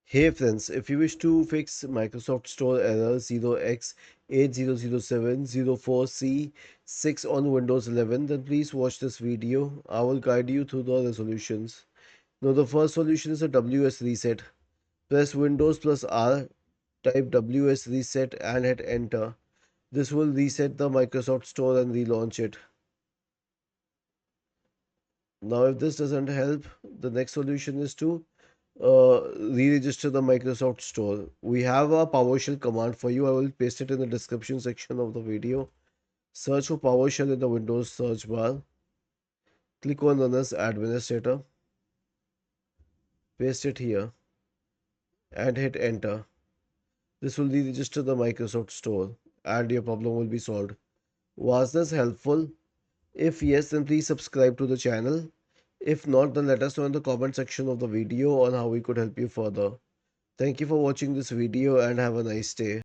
Hey friends, if you wish to fix Microsoft Store error 0x800704C6 on Windows 11, then please watch this video. I will guide you through the resolutions. Now the first solution is a WS reset. Press Windows plus R, type WS reset and hit enter. This will reset the Microsoft Store and relaunch it. Now if this doesn't help, the next solution is to re-register the Microsoft Store. We have a PowerShell command for you. I will paste it in the description section of the video. Search for PowerShell in the Windows search bar. Click on Run as Administrator. Paste it here and hit Enter. This will re-register the Microsoft Store and your problem will be solved. Was this helpful? If yes, then please subscribe to the channel. If not, then let us know in the comment section of the video on how we could help you further. Thank you for watching this video and have a nice day.